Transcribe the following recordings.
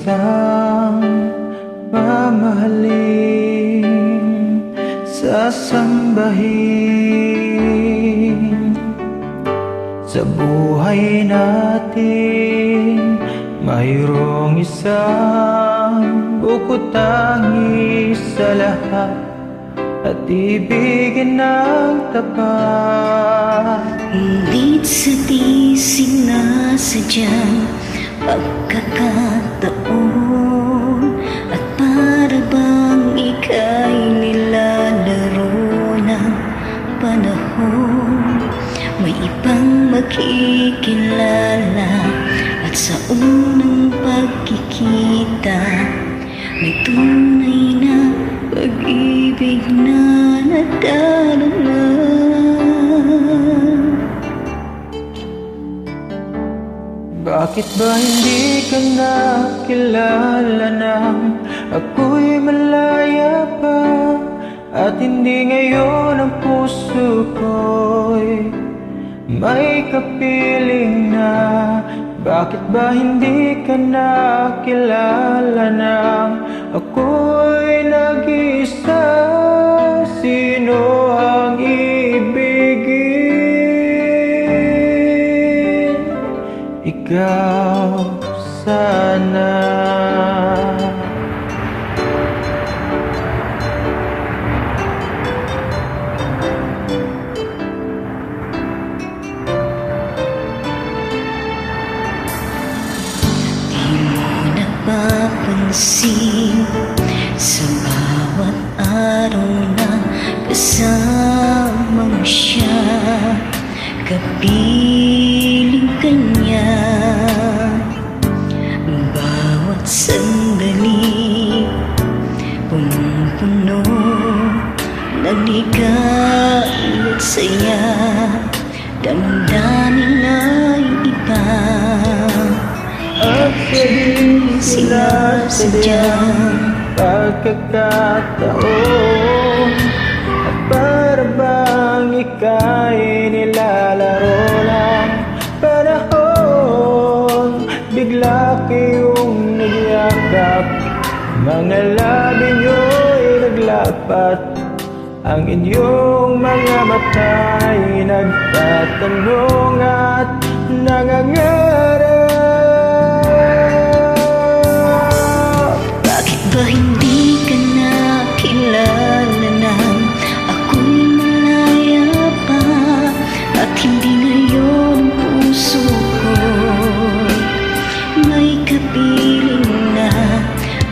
isang mamahalin, sasambahin. Sa buhay natin mayroong isang bukod tangis sa lahat, at ibigin ng tapat. Ngunit sa di sinasadyang pagkakataon, at para bang ika'y nilalaro ng panahon, may ibang makikilala, at sa unang pagkikita may tunay na pag-ibig na nadarama. Bakit ba hindi ka nakilala nang ako'y malaya pa, at hindi ngayon ang puso ko'y may kapiling na? Bakit ba hindi ka nakilala nang ako'y nag-iisa? Sino ang ibigin? Ikaw sana. Napapansin sa bawat araw na kasama mo siya, kapiling kanya. Bawat sandali punong-puno ng ligay at saya, damdamin ay iba. At sa di sinasadyang pagkakataon, at para bang ika'y nilalaro ng panahon, bigla kayong nagyakap, mga labi nyo'y naglapat, ang inyong mga mata'y nagtatanong at nangangarap. Ba hindi ka nakilala nang ako'y malaya pa, at hindi ngayon ang puso ko'y may kapiling na?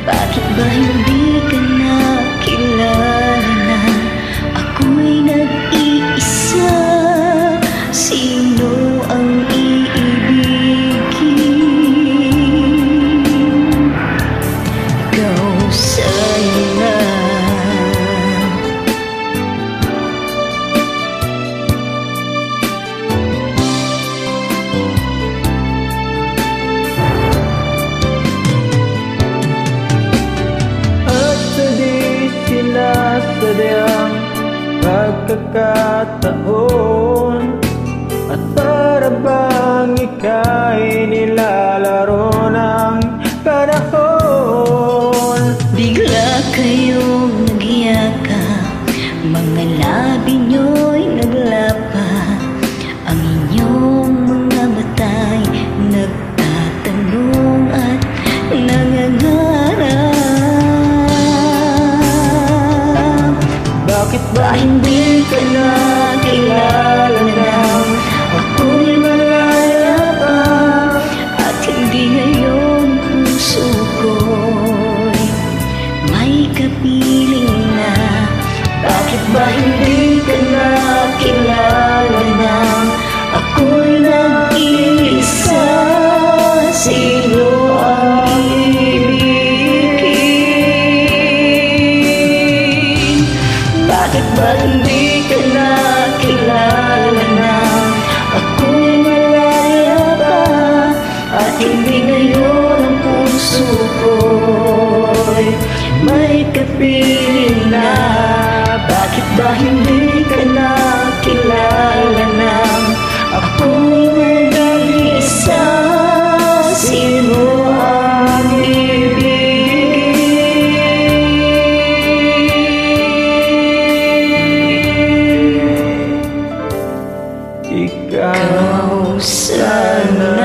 Bakit ba hindi ka nakilala nang ako'y nag-iisa? Sino ang iibigin? Sadyang pagkakataon, at para bang ika'y nilalaro ng panahon, bigla kayong nagyakap, mga labi nyo'y naglapa, ang inyong mga mata'y nagtatanong at nangangarap. Bakit ba hindi ka nakilala nang ako'y malaya pa, ang